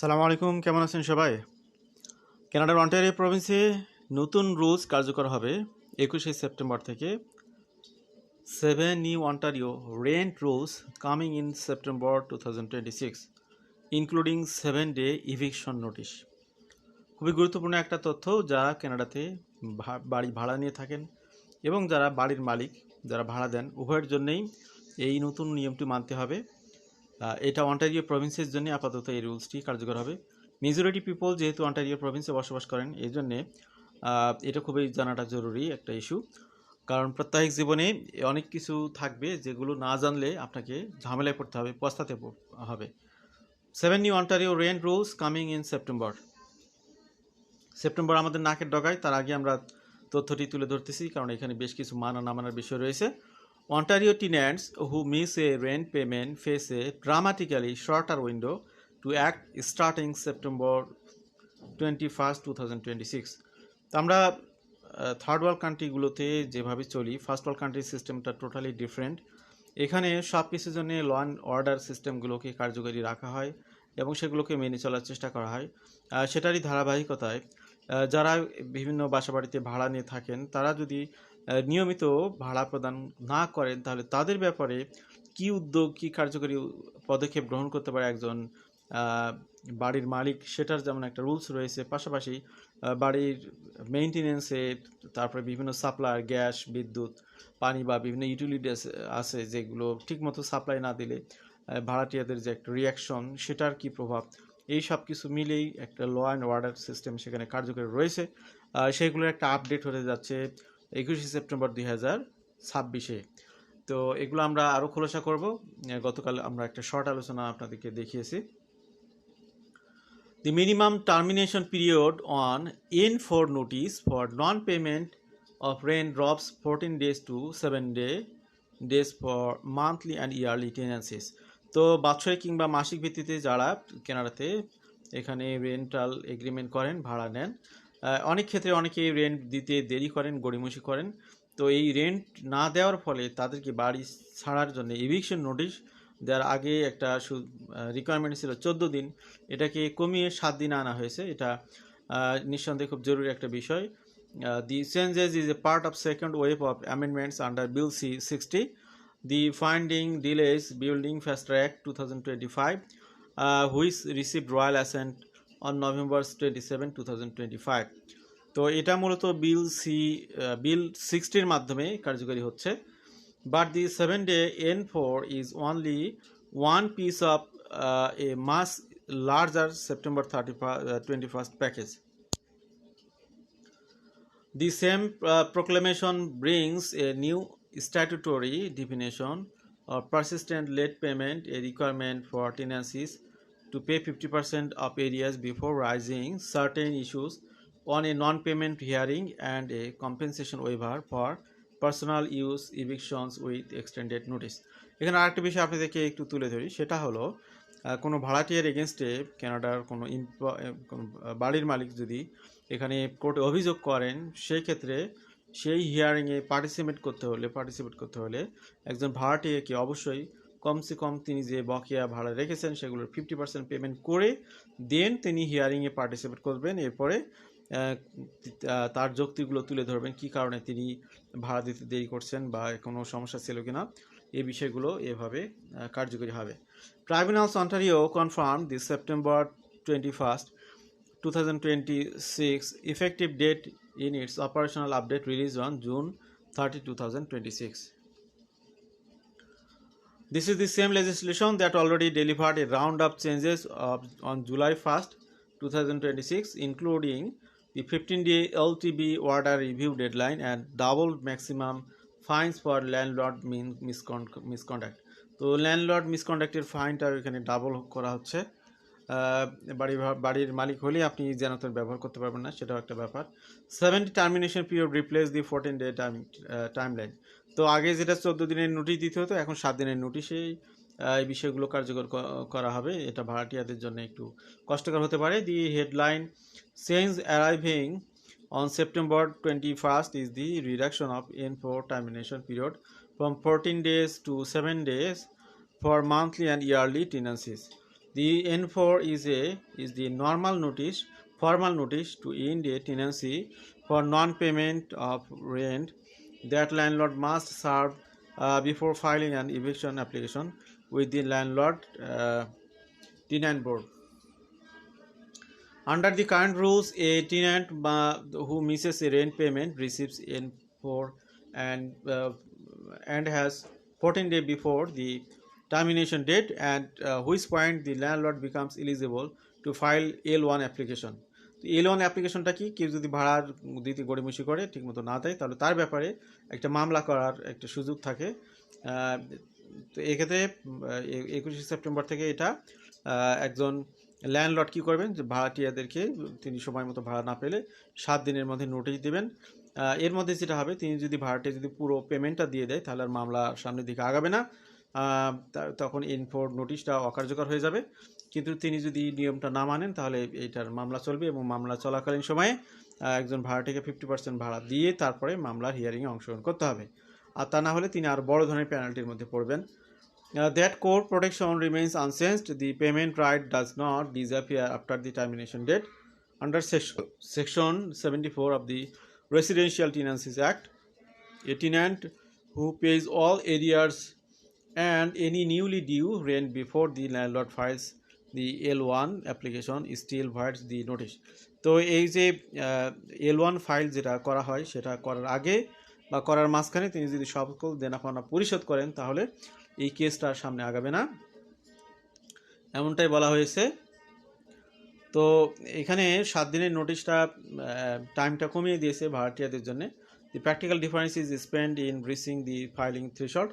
সালামু আলাইকুম, কেমন আছেন সবাই? কানাডার অন্টারিও প্রভিন্সে নতুন রুলস কার্যকর হবে 21শে সেপ্টেম্বর থেকে। 7 new Ontario rent rules coming in September 2026 including 7-ডে ইভিকশন নোটিশ। খুবই গুরুত্বপূর্ণ একটা তথ্য, যারা কানাডাতে বাড়ি ভাড়া নিয়ে থাকেন এবং যারা বাড়ির মালিক, যারা ভাড়া দেন, উভয়ের জন্যেই এই নতুন নিয়মটি মানতে হবে। এটা অন্টারিও প্রভিন্সের জন্য আপাতত এই রুলসটি কার্যকর হবে। মেজরিটি পিপল যেহেতু অন্টারিও প্রভিন্সে বসবাস করেন, এই জন্যে এটা খুবই জানাটা জরুরি একটা ইস্যু। কারণ প্রাত্যহিক জীবনে অনেক কিছু থাকবে যেগুলো না জানলে আপনাকে ঝামেলায় পড়তে হবে, পস্তাতে হবে। 7 new Ontario rent rules coming in September আমাদের নাকের ডগায়। তার আগে আমরা তথ্যটি তুলে ধরতেছি, কারণ এখানে বেশ কিছু মানা না মানার বিষয় রয়েছে। Ontario tenants who miss a rent payment face a dramatically shorter window to act starting September 21st, 2026. তো আমরা থার্ড ওয়ার্ল্ড কান্ট্রিগুলোতে যেভাবে চলি, ফার্স্ট ওয়ার্ল্ড কান্ট্রির সিস্টেমটা টোটালি ডিফারেন্ট। এখানে সব কিছুর জন্য ল অ্যান্ড অর্ডার সিস্টেমগুলোকে কার্যকরী রাখা হয় এবং সেগুলোকে মেনে চলার চেষ্টা করা হয়। সেটারই ধারাবাহিকতায় যারা বিভিন্ন বাসাবাড়িতে ভাড়া নিয়ে থাকেন, তারা যদি নিয়মিত ভাড়া প্রদান না করেন, তাহলে তাদের ব্যাপারে কি উদ্যোগ, কি কার্যকরী পদক্ষেপ গ্রহণ করতে পারে একজন বাড়ির মালিক, সেটার যেমন একটা রুলস রয়েছে। পাশাপাশি বাড়ির মেইনটেনেন্সে, তারপরে বিভিন্ন সাপ্লায়ার, গ্যাস, বিদ্যুৎ, পানি বা বিভিন্ন ইউটিলিটি আছে যেগুলো ঠিকমতো সাপ্লাই না দিলে ভাড়াটিয়াদের যে একটা রিয়াকশন, সেটার কি প্রভাব, এই সব কিছু মিলেই একটা ল অ্যান্ড অর্ডার সিস্টেম সেখানে কার্যকরী রয়েছে। সেগুলোর একটা আপডেট হতে যাচ্ছে 21শে সেপ্টেম্বর 2026-এ। তো এগুলো আমরা আরও খোলাসা করব। গতকাল আমরা একটা শর্ট আলোচনা আপনাদেরকে দেখিয়েছি। The minimum termination period on N4 notice for non-payment of rent drops 14 days to 7 days for monthly and yearly tenancies. তো বাৎসরিক কিংবা মাসিক ভিত্তিতে যারা কানাডাতে এখানে রেন্টাল এগ্রিমেন্ট করেন, ভাড়া নেন, অনেক ক্ষেত্রে অনেকেই রেন্ট দিতে দেরি করেন, গড়িমসি করেন। তো এই রেন্ট না দেওয়ার ফলে তাদেরকে বাড়ি ছাড়ার জন্য এভিকশন নোটিশ দেওয়ার আগে একটা রিকোয়ারমেন্ট ছিল 14 দিন, এটাকে কমিয়ে 7 দিন আনা হয়েছে। এটা নিঃসন্দেহে খুব জরুরি একটা বিষয়। The changes is a part of second wave of amendments under Bill C-60, the Finding Delays Building Fast Track 2025, which received royal assent on November 27, 2025. তো এটা মূলত বিল 60-র মাধ্যমে কার্যকরী হচ্ছে। But the 7-day N4 is only one piece of a much larger September 21st package. The same proclamation brings a new statutory definition of persistent late payment, a requirement for tenancies to pay 50% of areas before raising certain issues on a non-payment hearing, and a compensation waiver for personal use evictions with extended notice. এখানে আরেকটা বিষয় আপনাদেরকে একটু তুলে ধরি, সেটা হলো কোনো ভাড়াটিয়ার এগেনস্টে কানাডার কোনো বাড়ির মালিক যদি এখানে কোর্টে অভিযোগ করেন, সেই ক্ষেত্রে সেই হিয়ারিংয়ে পার্টিসিপেট করতে হলে একজন ভাড়াটিয়াকে অবশ্যই কমসে কম তিনি যে বকেয়া ভাড়া রেখেছেন সেগুলোর 50% পেমেন্ট করে দেন তিনি হিয়ারিংয়ে পার্টিসিপেট করবেন। এরপরে তার যুক্তিগুলো তুলে ধরবেন, কী কারণে তিনি ভাড়া দিতে দেরি করছেন বা কোনো সমস্যা ছিল কিনা, এই বিষয়গুলো এভাবে কার্যকরী হবে। Tribunals Ontario confirmed the September 21st, 2026 effective date in its operational update released on June 30, 2026. This is the same legislation that already delivered a round of changes on July 1st, 2026, including the 15-day LTB order review deadline and double maximum fines for landlord misconduct. তো landlord মিসকন্ডাক্টের ফাইনটাও এখানে double করা হচ্ছে। বাড়ির মালিক হলে আপনি generator ব্যবহার করতে পারবেন না, সেটাও একটা ব্যাপার। 70 termination period replace the 14-day timeline. তো আগে যেটা 14 দিনের নোটিশ দিতে হতো, এখন 7 দিনের নোটিশেই এই বিষয়গুলো কার্যকর করা হবে। এটা ভাড়াটিয়াদের জন্য একটু কষ্টকর হতে পারে। The headline change arriving on September 21st is the reduction of N4 termination period from 14 days to 7 days for monthly and yearly tenancies. The N4 is the formal notice to end a tenancy for non-payment of rent that landlord must serve before filing an eviction application with the landlord tenant board. Under the current rules, a tenant who misses a rent payment receives N4 and has 14 days before the termination date, at which point the landlord becomes eligible to file L1 application. তো L1 অ্যাপ্লিকেশনটা কি? কেউ যদি ভাড়ার দিতে গড়িমসি করে, ঠিকমতো না দেয়, তাহলে তার ব্যাপারে একটা মামলা করার একটা সুযোগ থাকে। তো এক্ষেত্রে 21 সেপ্টেম্বর থেকে এটা একজন ল্যান্ডলর্ড কী করবেন, যে ভাড়াটিয়াদেরকে তিনি সময় মতো ভাড়া না পেলে 7 দিনের মধ্যে নোটিশ দেবেন। এর মধ্যে যেটা হবে, তিনি যদি ভাড়াটিয়া যদি পুরো পেমেন্টটা দিয়ে দেয়, তাহলে আর মামলা সামনের দিকে আগাবে না, তখন N4 নোটিশটা অকার্যকর হয়ে যাবে। কিন্তু তিনি যদি নিয়মটা না মানেন, তাহলে এইটার মামলা চলবে, এবং মামলা চলাকালীন সময়ে একজন ভাড়াটিয়াকে 50% ভাড়া দিয়ে তারপরে মামলার হিয়ারিংয়ে অংশগ্রহণ করতে হবে। আর তা না হলে তিনি আরও বড় ধরনের পেনাল্টির মধ্যে পড়বেন। That core protection remains unchanged. The payment right does not disappear after the termination date. Under Section 74 of the Residential Tenancies Act, a tenant who pays all arrears and any newly due rent before the landlord files the L1 application still voids the notice. তো এই যে L1 file যেটা করা হয়, সেটা করার আগে বা করার মাঝখানে তিনি যদি সকল দেনাপাওনা পরিশোধ করেন, তাহলে এই কেসটা সামনে আগাবে না, এমনটাই বলা হয়েছে। তো এখানে 7 দিনের নোটিশটা টাইমটা কমিয়ে দিয়েছে ভাড়াটিয়াদের জন্য। The practical difference is spent in reaching the filing threshold.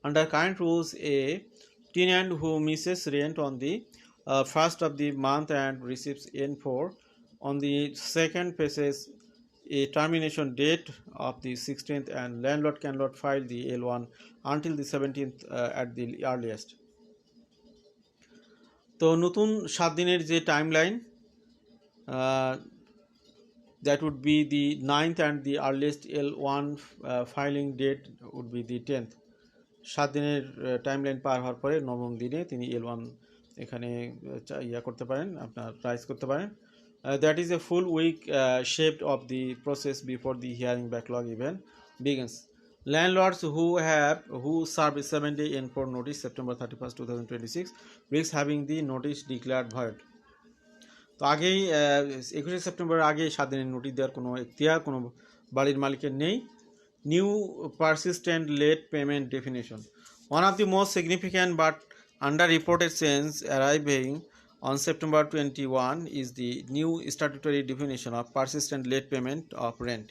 Under current rules, a tenant who misses rent on the first of the month and receives N4 on the second faces a termination date of the 16th, and landlord cannot file the L1 until the 17th at the earliest. তো নতুন 7 দিনের যে time line, that would be the 9th, and the earliest L1 filing date would be the 10th. 7 দিনের time line পার হওয়ার পরে 9ম দিনে তিনি L1 এখানে করতে পারেন, আপনার রাইজ করতে পারেন। That is a full week shaped of the process before the hearing backlog even begins. Landlords who serve a 7-day N4 notice September 31st, 2026 risk having the notice declared void. তো আগেই 21 September আগে 7 দিনের notice দেওয়ার কোনো এখতিয়ার কোনো বাড়ির মালিকের নেই। New persistent late payment definition. One of the most significant but underreported change arriving on September 21 is the new statutory definition of persistent late payment of rent.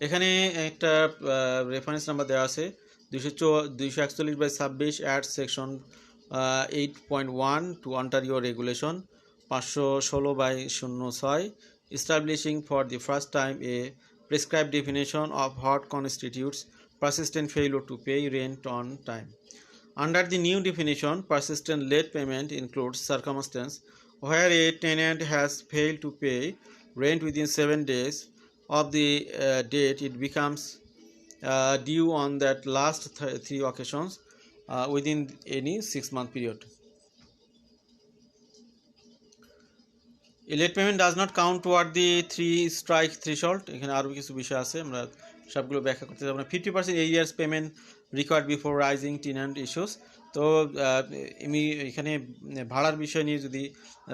এখানে একটা রেফারেন্স নাম্বার দেওয়া আছে 241/26 at section 8.1 to Ontario regulation 516/06 establishing for the first time a prescribed definition of what constitutes persistent failure to pay rent on time. Under the new definition, persistent late payment includes circumstance where a tenant has failed to pay rent within 7 days of the date it becomes due on that last 3 occasions within any 6-month period. A late payment does not count toward the 3-strike threshold. এখানে আরও কিছু বিষয় আছে, আমরা সবগুলো ব্যাখ্যা করতে যাব না। 50% arrears payment required before rising tenant issues. তো এখানে ভাড়ার বিষয় নিয়ে যদি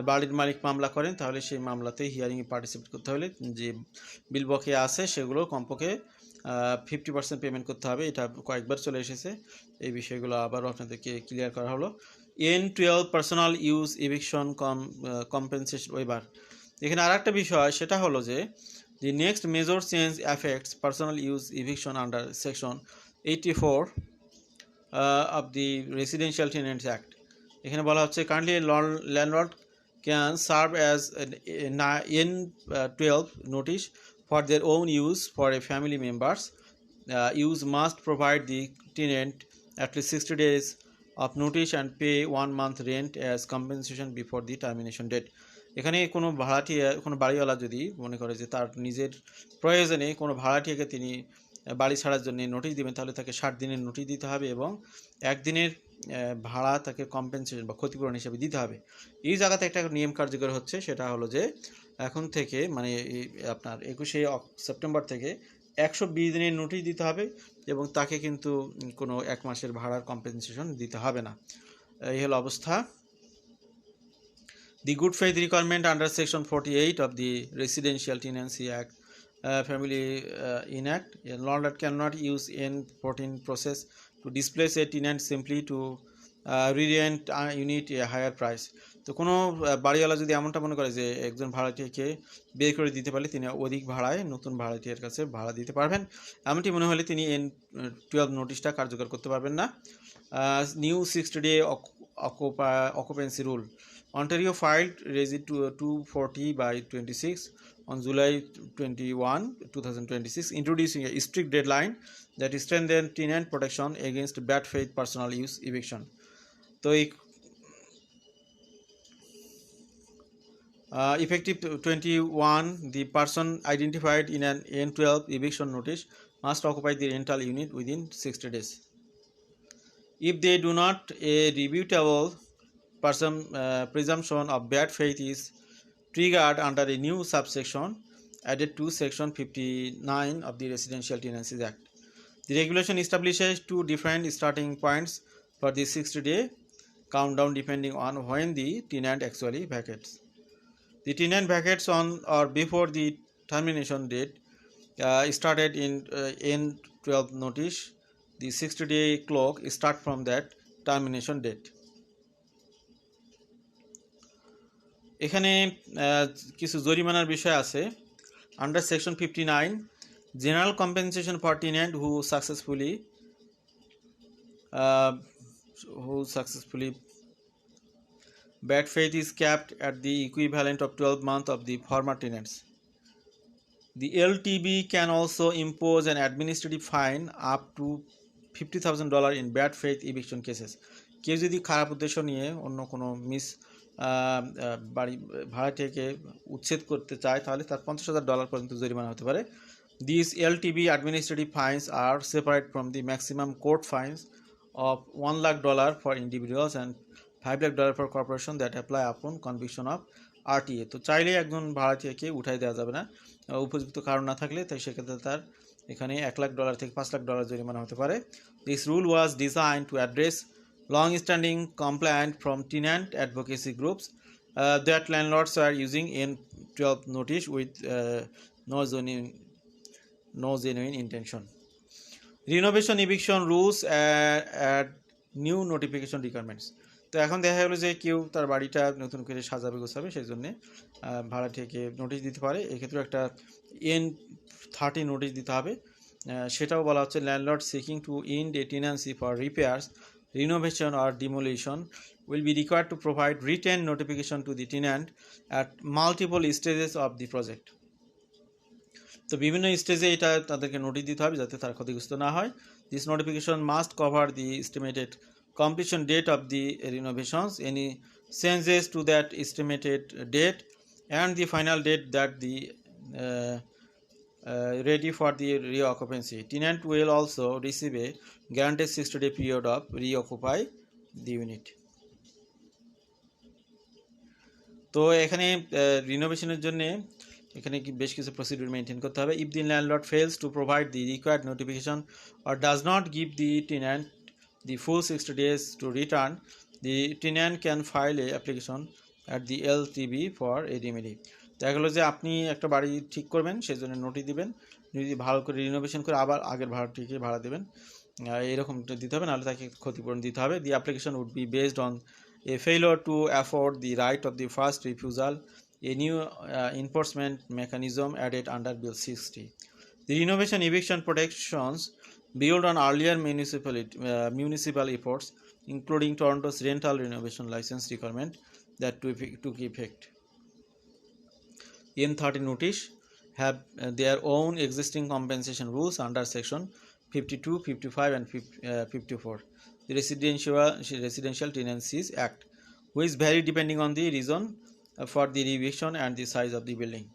বাড়ির মালিক মামলা করেন, তাহলে সেই মামলাতে হিয়ারিংয়ে পার্টিসিপেট করতে হলে যে বিল বকেয়া আছে সেগুলো কমপক্ষে 50% পেমেন্ট করতে হবে। এটা কয়েকবার চলে এসেছে, এই বিষয়গুলো আবারও আপনাদেরকে ক্লিয়ার করা হলো। N12 personal use eviction compensation waiver. এখানে আর একটা বিষয়, সেটা হলো যে the next major change affects personal use eviction under section 84 of the Residential Tenants Act. এখানে বলা হচ্ছে currently landlord can serve as an N12 notice for their own use for a family members. Use must provide the tenant at least 60 days of notice and pay 1 month rent as compensation before the termination date. এখানে কোনো ভাড়াটিয়া, কোনো বাড়িওয়ালা যদি মনে করে যে তার নিজের প্রয়োজনে কোনো ভাড়াটিয়াকে তিনি বাড়ি ছাড়ার জন্য নোটিশ দেবেন, তাহলে তাকে 60 দিনের নোটিশ দিতে হবে এবং 1 দিনের ভাড়া তাকে কম্পেনসেশন বা ক্ষতিপূরণ হিসেবে দিতে হবে। এই জায়গাতে একটা নিয়ম কার্যকর হচ্ছে, সেটা হলো যে এখন থেকে মানে আপনার 21শে সেপ্টেম্বর থেকে 120 দিনের নোটিশ দিতে হবে এবং তাকে কিন্তু কোনো 1 মাসের ভাড়ার কম্পেনসেশন দিতে হবে না। এই হলো অবস্থা। The good faith requirement under Section 48 of the Residential Tenancy Act, Family Enact, a landlord cannot use N14 process to displace a tenant simply to re-rent a unit a higher price. তো কোনো বাড়িওয়ালা যদি এমনটা মনে করে যে একজন ভাড়াটিয়াকে বের করে দিতে পারলে তিনি অধিক ভাড়ায় নতুন ভাড়াটিয়ার কাছে ভাড়া দিতে পারবেন, এমনটি মনে হলে তিনি N12 নোটিশটা কার্যকর করতে পারবেন না। New 60-day occupancy rule. Ontario filed RESI 240 by 26 on July 21, 2026, introducing a strict deadline that strengthens tenant protection against bad faith personal use eviction. So, effective 21, the person identified in an N12 eviction notice must occupy the rental unit within 60 days. If they do not, a rebuttable presumption of bad faith is triggered under a new subsection added to Section 59 of the Residential Tenancies Act. The regulation establishes two different starting points for the 60-day countdown depending on when the tenant actually vacates. The tenant vacates on or before the termination date started in N12 notice. The 60-day clock start from that termination date. এখানে কিছু জরিমানার বিষয় আছে। Under Section 59, general compensation for tenant who successfully bad faith is capped at the equivalent of 12 months of the former tenants. The LTB can also impose an administrative fine up to $50,000 in bad faith eviction cases. কেউ যদি খারাপ উদ্দেশ্য নিয়ে অন্য কোনো বাড়ি ভাড়াটিয়াকে উচ্ছেদ করতে চায় তাহলে তার $50,000 পর্যন্ত জরিমানা হতে পারে। These LTB administrative fines are separate from the maximum court fines of $1 lakh for individuals and $5 lakh for corporation that apply upon conviction of RTA. তো চাইলে একজন ভাড়াটিয়াকে উঠাই দেওয়া যাবে না উপযুক্ত কারণ না থাকলে, তাই সেক্ষেত্রে তার এখানে $1 lakh থেকে $5 lakh জরিমানা হতে পারে। This rule was designed to address long-standing complaint from tenant advocacy groups that landlords are using N12 notice with no genuine intention. Renovation eviction rules add new notification requirements. তো এখন দেখা গেলো যে কেউ তার বাড়িটা নতুন করে সাজাবে গোছাবে, সেই জন্যে ভাড়াটিয়াকে নোটিশ দিতে পারে। এক্ষেত্রে একটা N30 নোটিশ দিতে হবে। সেটাও বলা হচ্ছে landlord seeking two end a tenancy for repairs, renovation or demolition will be required to provide written notification to the tenant at multiple stages of the project. তো বিভিন্ন স্টেজে এটা তাদেরকে নোটিশ দিতে হবে যাতে তারা ক্ষতিগ্রস্ত না হয়। This notification must cover the estimated completion date of the renovations, any changes to that estimated date, and the final date that the ready for the reoccupancy. Tenant will also receive a guaranteed 60-day period of reoccupy the unit. তো এখানে রিনোভেশনের জন্য এখানে বেশ কিছু procedure maintain করতে হবে। If the landlord fails to provide the required notification or does not give the tenant the full 60 days to return, the tenant can file a application at the LTB for a remedy. দেখা গেলো যে আপনি একটা বাড়ি ঠিক করবেন, সেই জন্য নোটিশ দিবেন, যদি ভালো করে রিনোভেশন করে আবার আগের ভাড়াটিকে ভাড়া দেবেন, এরকম দিতে হবে, নাহলে তাকে ক্ষতিপূরণ দিতে হবে। The application would be based on a failure to afford the right of the first refusal, a new enforcement mechanism added under Bill 60. The renovation eviction protections build on earlier municipal efforts, including Toronto's rental renovation license requirement that took effect. N30 notice have their own existing compensation rules under Section 52, 55 and 54, the Residential Tenancies Act, which vary depending on the reason for the eviction and the size of the building.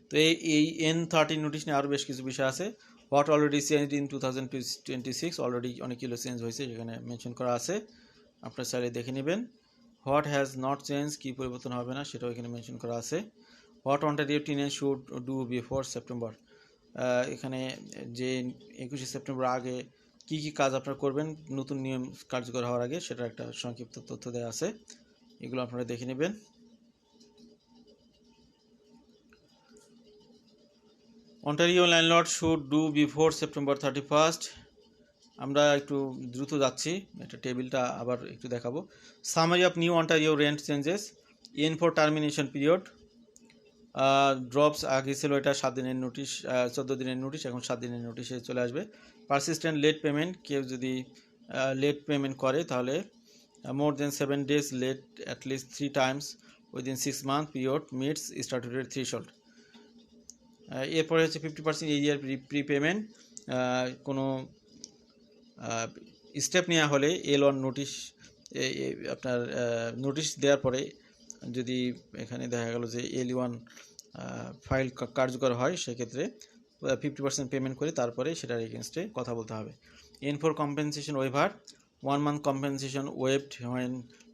তো এই N30 notice নিয়ে আরও বেশ কিছু বিষয় আছে। What already change in 2026 already অনেকগুলো change হয়েছে সেখানে মেনশন করা আছে, আপনারা চাইলে দেখে নেবেন। হোয়াট হ্যাজ নট চেঞ্জ, কী পরিবর্তন হবে না সেটাও এখানে মেনশন করা আছে। What Ontario teenage should do before September, এখানে যে 21শে সেপ্টেম্বর আগে কি কি কাজ আপনারা করবেন নতুন নিয়ম কার্যকর হওয়ার আগে, সেটা একটা সংক্ষিপ্ত তথ্য দেওয়া আছে, এগুলো আপনারা দেখে নেবেন। Ontario landlord should do before September 31st, আমরা একটু দ্রুত যাচ্ছি, এটা টেবিলটা আবার একটু দেখাবো। Summary of new Ontario rent changes, in for termination period, drops আগে ছিল এটা 7 দিনের নোটিশ, 14 দিনের নোটিশ, এখন 7 দিনের নোটিশে চলে আসবে। পারসিস্টেন্ট লেট পেমেন্ট, কেউ যদি লেট পেমেন্ট করে তাহলে more than 7 days late at least 3 times within 6 month period meets statutory threshold. এরপরে হচ্ছে 50% এরিয়ার প্রিপেমেন্ট, কোনো স্টেপ নেওয়া হলে L1 নোটিশ, আপনার নোটিশ দেওয়ার পরে যদি এখানে দেখা গেল যে L1 ফাইল কার্যকর হয়, সেক্ষেত্রে 50% পেমেন্ট করে তারপরে সেটার এগেনস্টে কথা বলতে হবে। In for compensation waiver, 1 month compensation waived when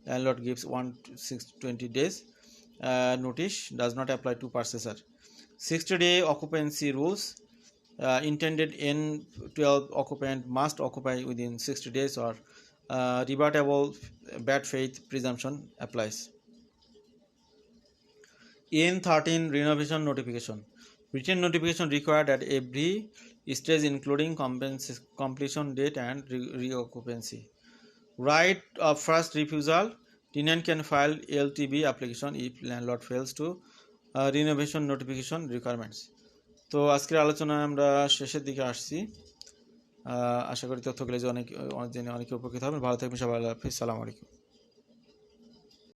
landlord gives 1-6-20 days notice does not apply to purchaser. 60-day occupancy rules, intended N12 occupant must occupy within 60 days or rebuttable bad faith presumption applies. N13 renovation notification, written notification required at every stage including completion date and reoccupancy. Right of first refusal, tenant can file LTB application if landlord fails to renovation notification requirements. তো আজকের আলোচনায় আমরা শেষের দিকে আসছি, আশা করি তথ্যগুলো যে অনেকে উপকৃত হবেন। ভালো থাকবেন সবাই, আল্লাহ হাফিজ, সালামু আলাইকুম।